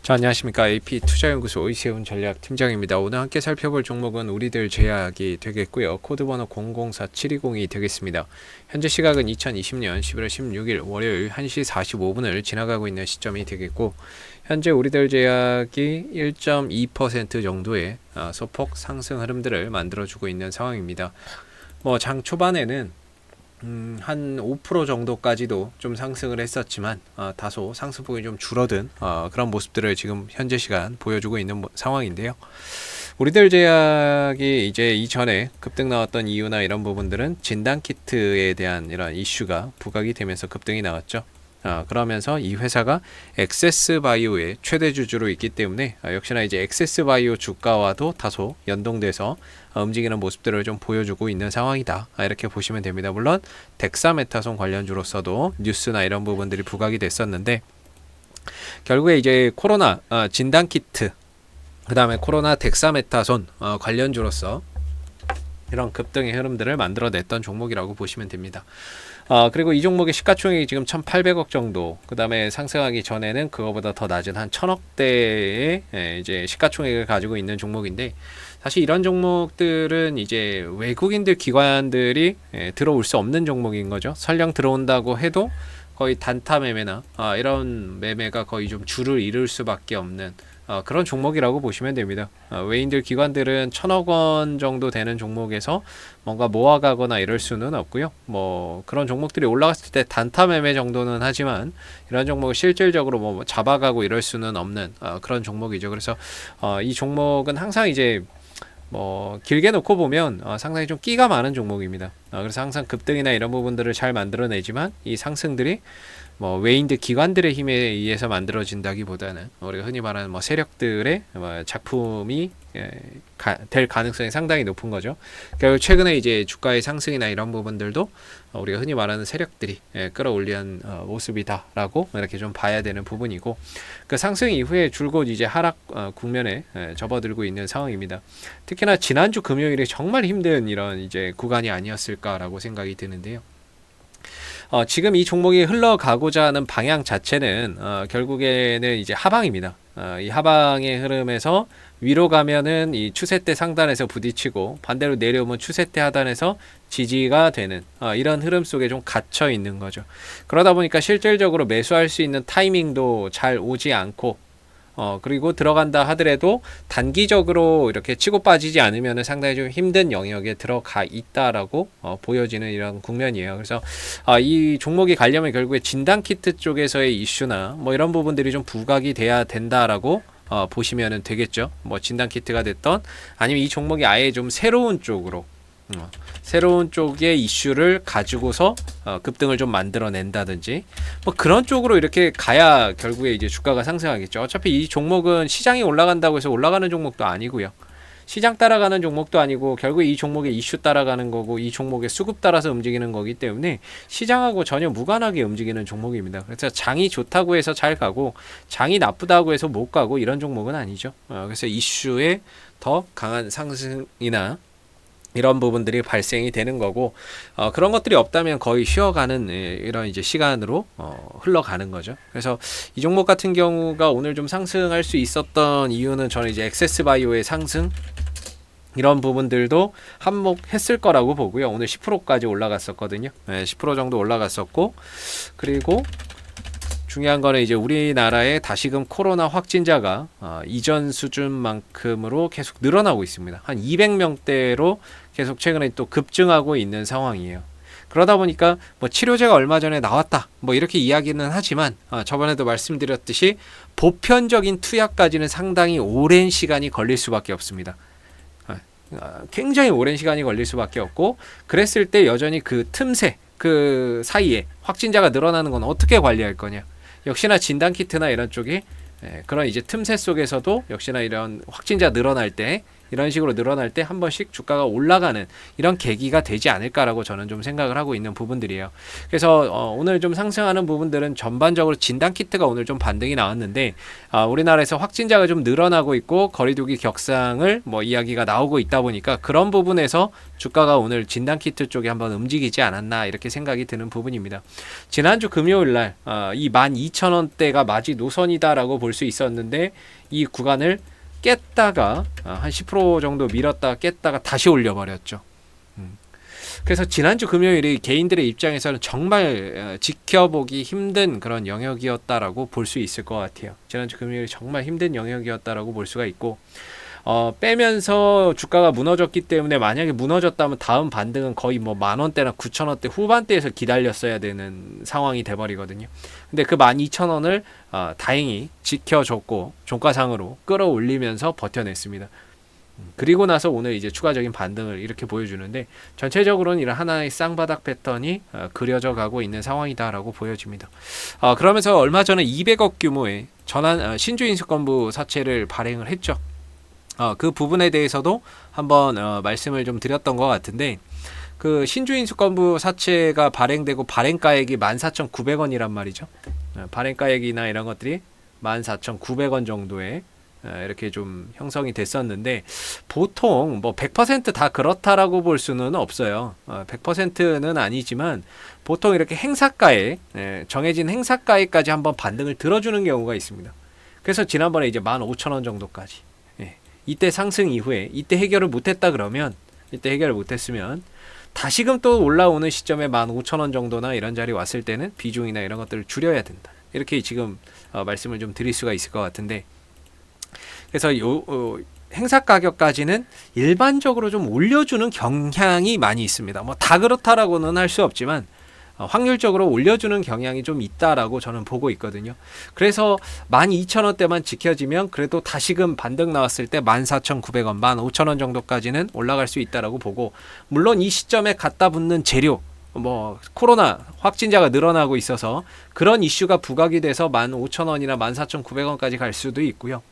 자, 안녕하십니까. AP투자연구소 이세훈 전략팀장입니다. 오늘 함께 살펴볼 종목은 우리들 제약이 되겠고요. 코드번호 004720이 되겠습니다. 현재 시각은 2020년 11월 16일 월요일 1시 45분을 지나가고 있는 시점이 되겠고, 현재 우리들 제약이 1.2% 정도의 소폭 상승 흐름들을 만들어주고 있는 상황입니다. 장 초반에는 한 5% 정도까지도 좀 상승을 했었지만 다소 상승폭이 좀 줄어든 그런 모습들을 지금 현재 시간 보여주고 있는 상황인데요. 우리들 제약이 이제 이전에 급등 나왔던 이유나 이런 부분들은 진단키트에 대한 이런 이슈가 부각이 되면서 급등이 나왔죠. 그러면서 이 회사가 엑세스바이오의 최대 주주로 있기 때문에 역시나 이제 엑세스바이오 주가와도 다소 연동돼서 움직이는 모습들을 좀 보여주고 있는 상황이다, 이렇게 보시면 됩니다. 물론 덱사메타손 관련주로서도 뉴스나 이런 부분들이 부각이 됐었는데, 결국에 이제 코로나 진단키트, 그 다음에 코로나 덱사메타손 관련주로서 이런 급등의 흐름들을 만들어냈던 종목이라고 보시면 됩니다. 그리고 이 종목의 시가총액이 지금 1,800억 정도, 그 다음에 상승하기 전에는 그거보다 더 낮은 한 1,000억대의 이제 시가총액을 가지고 있는 종목인데, 사실 이런 종목들은 이제 외국인들 기관들이 들어올 수 없는 종목인 거죠. 설령 들어온다고 해도 거의 단타 매매나 이런 매매가 거의 좀 줄을 이룰 수밖에 없는 그런 종목이라고 보시면 됩니다. 외인들 기관들은 1,000억 원 정도 되는 종목에서 뭔가 모아가거나 이럴 수는 없고요. 그런 종목들이 올라갔을 때 단타 매매 정도는 하지만 이런 종목을 실질적으로 잡아가고 이럴 수는 없는 그런 종목이죠. 그래서 이 종목은 항상 이제 길게 놓고 보면 상당히 좀 끼가 많은 종목입니다. 그래서 항상 급등이나 이런 부분들을 잘 만들어내지만 이 상승들이 외인들 기관들의 힘에 의해서 만들어진다기보다는 우리가 흔히 말하는 세력들의 작품이 될 가능성이 상당히 높은 거죠. 결국 최근에 이제 주가의 상승이나 이런 부분들도 우리가 흔히 말하는 세력들이 끌어올리는 모습이다라고 이렇게 좀 봐야 되는 부분이고, 그 상승 이후에 줄곧 이제 하락 국면에 접어들고 있는 상황입니다. 특히나 지난주 금요일에 정말 힘든 이런 이제 구간이 아니었을까라고 생각이 드는데요. 지금 이 종목이 흘러가고자 하는 방향 자체는 결국에는 이제 하방입니다. 이 하방의 흐름에서 위로 가면은 이 추세대 상단에서 부딪히고, 반대로 내려오면 추세대 하단에서 지지가 되는 이런 흐름 속에 좀 갇혀 있는 거죠. 그러다 보니까 실질적으로 매수할 수 있는 타이밍도 잘 오지 않고, 그리고 들어간다 하더라도 단기적으로 이렇게 치고 빠지지 않으면 상당히 좀 힘든 영역에 들어가 있다라고 보여지는 이런 국면이에요. 그래서 이 종목이 가려면 결국에 진단키트 쪽에서의 이슈나 이런 부분들이 좀 부각이 돼야 된다라고 보시면 되겠죠. 진단키트가 됐던, 아니면 이 종목이 아예 좀 새로운 쪽으로 새로운 쪽의 이슈를 가지고서 급등을 좀 만들어낸다든지 그런 쪽으로 이렇게 가야 결국에 이제 주가가 상승하겠죠. 어차피 이 종목은 시장이 올라간다고 해서 올라가는 종목도 아니고요. 시장 따라가는 종목도 아니고, 결국 이 종목의 이슈 따라가는 거고, 이 종목의 수급 따라서 움직이는 거기 때문에 시장하고 전혀 무관하게 움직이는 종목입니다. 그래서 장이 좋다고 해서 잘 가고, 장이 나쁘다고 해서 못 가고, 이런 종목은 아니죠. 그래서 이슈에 더 강한 상승이나 이런 부분들이 발생이 되는 거고, 그런 것들이 없다면 거의 쉬어가는 이런 이제 시간으로 흘러가는 거죠. 그래서 이 종목 같은 경우가 오늘 좀 상승할 수 있었던 이유는, 저는 이제 엑세스바이오의 상승 이런 부분들도 한몫했을 거라고 보고요. 오늘 10%까지 올라갔었거든요. 10% 정도 올라갔었고, 그리고 중요한 거는 이제 우리나라의 다시금 코로나 확진자가 이전 수준만큼으로 계속 늘어나고 있습니다. 한 200명대로 계속 최근에 또 급증하고 있는 상황이에요. 그러다 보니까 치료제가 얼마 전에 나왔다 이렇게 이야기는 하지만, 저번에도 말씀드렸듯이 보편적인 투약까지는 상당히 오랜 시간이 걸릴 수밖에 없습니다. 굉장히 오랜 시간이 걸릴 수밖에 없고, 그랬을 때 여전히 그 틈새, 그 사이에 확진자가 늘어나는 건 어떻게 관리할 거냐. 역시나 진단키트나 이런 쪽이 그런 이제 틈새 속에서도 역시나 이런 확진자 늘어날 때 이런 식으로 늘어날 때 한 번씩 주가가 올라가는 이런 계기가 되지 않을까라고 저는 좀 생각을 하고 있는 부분들이에요. 그래서 오늘 좀 상승하는 부분들은 전반적으로 진단키트가 오늘 좀 반등이 나왔는데 우리나라에서 확진자가 좀 늘어나고 있고 거리두기 격상을 뭐 이야기가 나오고 있다 보니까 그런 부분에서 주가가 오늘 진단키트 쪽에 한번 움직이지 않았나 이렇게 생각이 드는 부분입니다. 지난주 금요일날 이 12,000원대가 마지노선이다라고 볼 수 있었는데 이 구간을 깼다가 한 10% 정도 밀었다가 깼다가 다시 올려버렸죠. 그래서 지난주 금요일이 개인들의 입장에서는 정말 지켜보기 힘든 그런 영역이었다라고 볼 수 있을 것 같아요. 지난주 금요일이 정말 힘든 영역이었다라고 볼 수가 있고 빼면서 주가가 무너졌기 때문에 만약에 무너졌다면 다음 반등은 거의 뭐 10,000원대나 9,000원대 후반대에서 기다렸어야 되는 상황이 돼버리거든요. 근데 그 12,000원을 다행히 지켜줬고 종가상으로 끌어올리면서 버텨냈습니다. 그리고 나서 오늘 이제 추가적인 반등을 이렇게 보여주는데 전체적으로는 이런 하나의 쌍바닥 패턴이 그려져 가고 있는 상황이다라고 보여집니다. 그러면서 얼마 전에 200억 규모의 신주 인수권부 사채를 발행을 했죠. 그 부분에 대해서도 한번 말씀을 좀 드렸던 것 같은데 그 신주 인수권부 사채가 발행되고 발행가액이 14,900원이란 말이죠. 발행가액이나 이런 것들이 14,900원 정도에 이렇게 좀 형성이 됐었는데 보통 뭐 100%다 그렇다라고 볼 수는 없어요. 100%는 아니지만 보통 이렇게 행사가액, 정해진 행사가액까지 한번 반등을 들어주는 경우가 있습니다. 그래서 지난번에 이제 15,000원 정도까지 이때 상승 이후에 이때 해결을 못했다 그러면 이때 해결을 못했으면 다시금 또 올라오는 시점에 15,000원 정도나 이런 자리 왔을 때는 비중이나 이런 것들을 줄여야 된다. 이렇게 지금 말씀을 좀 드릴 수가 있을 것 같은데 그래서 행사 가격까지는 일반적으로 좀 올려주는 경향이 많이 있습니다. 뭐 다 그렇다라고는 할 수 없지만 확률적으로 올려주는 경향이 좀 있다라고 저는 보고 있거든요. 그래서 12,000원대만 지켜지면 그래도 다시금 반등 나왔을 때 14,900원, 15,000원 정도까지는 올라갈 수 있다라고 보고 물론 이 시점에 갖다 붙는 재료 뭐 코로나 확진자가 늘어나고 있어서 그런 이슈가 부각이 돼서 15,000원이나 14,900원까지 갈 수도 있고요.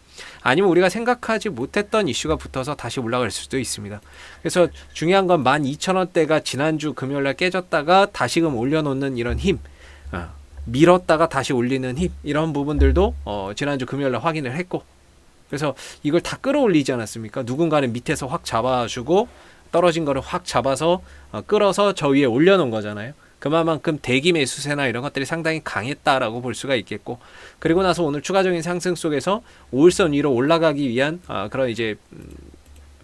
아니면 우리가 생각하지 못했던 이슈가 붙어서 다시 올라갈 수도 있습니다. 그래서 중요한 건 12,000원대가 지난주 금요일날 깨졌다가 다시금 올려놓는 이런 힘, 밀었다가 다시 올리는 힘 이런 부분들도 지난주 금요일날 확인을 했고 그래서 이걸 다 끌어올리지 않았습니까? 누군가는 밑에서 확 잡아주고 떨어진 거를 확 잡아서 끌어서 저 위에 올려놓은 거잖아요. 그만큼 대기 매수세나 이런 것들이 상당히 강했다라고 볼 수가 있겠고 그리고 나서 오늘 추가적인 상승 속에서 5일선 위로 올라가기 위한 그런 이제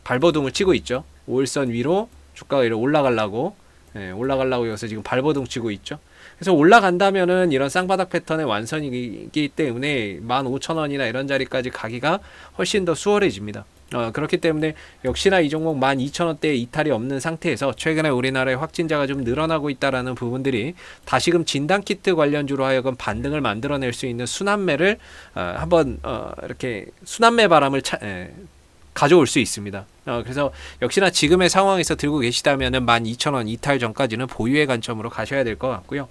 발버둥을 치고 있죠. 5일선 위로 주가가 이렇게 올라가려고 여기서 지금 발버둥 치고 있죠. 그래서 올라간다면은 이런 쌍바닥 패턴의 완성이기 때문에 15,000원이나 이런 자리까지 가기가 훨씬 더 수월해집니다. 그렇기 때문에 역시나 이 종목 12,000원대에 이탈이 없는 상태에서 최근에 우리나라의 확진자가 좀 늘어나고 있다라는 부분들이 다시금 진단키트 관련주로 하여금 반등을 만들어낼 수 있는 순환매를 한번 이렇게 순환매 바람을 가져올 수 있습니다. 그래서 역시나 지금의 상황에서 들고 계시다면은 12,000원 이탈 전까지는 보유의 관점으로 가셔야 될 것 같고요.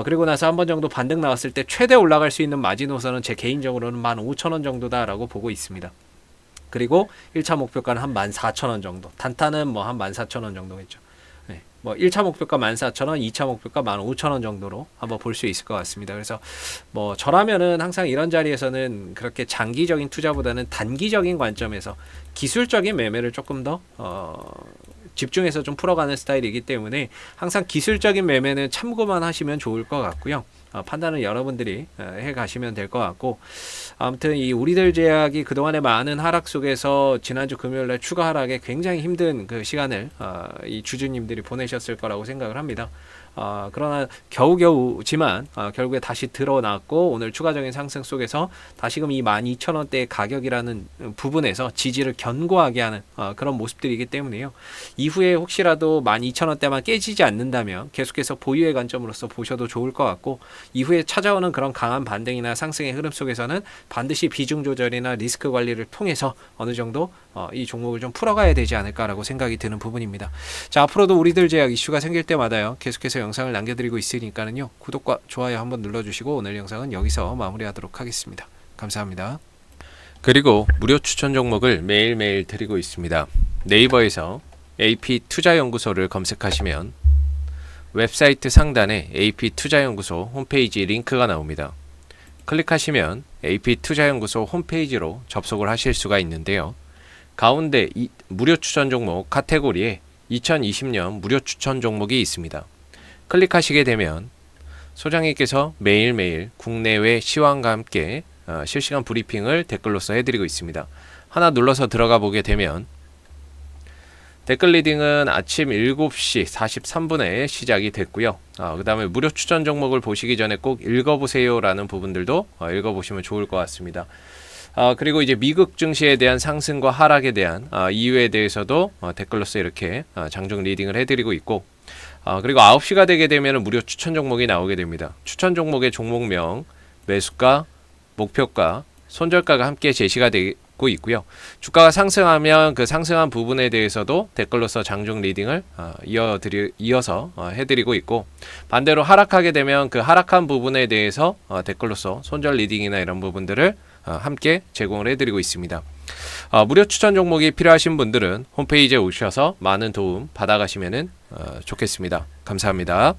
그리고 나서 한 번 정도 반등 나왔을 때 최대 올라갈 수 있는 마지노선은 제 개인적으로는 15,000원 정도다라고 보고 있습니다. 그리고 1차 목표가는 한 14,000원 정도. 단타는 뭐 한 14,000원 정도겠죠. 뭐 1차 목표가 14,000원, 2차 목표가 15,000원 정도로 한번 볼 수 있을 것 같습니다. 그래서 뭐 저라면은 항상 이런 자리에서는 그렇게 장기적인 투자보다는 단기적인 관점에서 기술적인 매매를 조금 더 집중해서 좀 풀어가는 스타일이기 때문에 항상 기술적인 매매는 참고만 하시면 좋을 것 같고요. 판단은 여러분들이 해 가시면 될 것 같고 아무튼 이 우리들 제약이 그동안의 많은 하락 속에서 지난주 금요일날 추가 하락에 굉장히 힘든 그 시간을 이 주주님들이 보내셨을 거라고 생각을 합니다. 그러나 겨우겨우지만 결국에 다시 드러났고 오늘 추가적인 상승 속에서 다시금 이 12,000원대의 가격이라는 부분에서 지지를 견고하게 하는 그런 모습들이기 때문에요. 이후에 혹시라도 12,000원대만 깨지지 않는다면 계속해서 보유의 관점으로서 보셔도 좋을 것 같고 이후에 찾아오는 그런 강한 반등이나 상승의 흐름 속에서는 반드시 비중 조절이나 리스크 관리를 통해서 어느 정도 이 종목을 좀 풀어가야 되지 않을까라고 생각이 드는 부분입니다. 자, 앞으로도 우리들 제약 이슈가 생길 때마다요 계속해서 영상을 남겨드리고 있으니까는요 구독과 좋아요 한번 눌러주시고 오늘 영상은 여기서 마무리하도록 하겠습니다. 감사합니다. 그리고 무료 추천 종목을 매일매일 드리고 있습니다. 네이버에서 AP투자연구소를 검색하시면 웹사이트 상단에 AP투자연구소 홈페이지 링크가 나옵니다. 클릭하시면 AP투자연구소 홈페이지로 접속을 하실 수가 있는데요. 가운데 무료 추천 종목 카테고리에 2020년 무료 추천 종목이 있습니다. 클릭하시게 되면 소장님께서 매일매일 국내외 시황과 함께 실시간 브리핑을 댓글로서 해드리고 있습니다. 하나 눌러서 들어가 보게 되면 댓글 리딩은 아침 7시 43분에 시작이 됐고요. 그 다음에 무료 추천 종목을 보시기 전에 꼭 읽어보세요 라는 부분들도 읽어보시면 좋을 것 같습니다. 그리고 이제 미국 증시에 대한 상승과 하락에 대한 이유에 대해서도 댓글로서 이렇게 장중 리딩을 해드리고 있고, 그리고 9시가 되게 되면 무료 추천 종목이 나오게 됩니다. 추천 종목의 종목명, 매수가, 목표가, 손절가가 함께 제시가 되고 있고요. 주가가 상승하면 그 상승한 부분에 대해서도 댓글로서 장중 리딩을 이어서 해드리고 있고, 반대로 하락하게 되면 그 하락한 부분에 대해서 댓글로서 손절 리딩이나 이런 부분들을 함께 제공을 해드리고 있습니다. 무료 추천 종목이 필요하신 분들은 홈페이지에 오셔서 많은 도움 받아가시면 좋겠습니다. 감사합니다.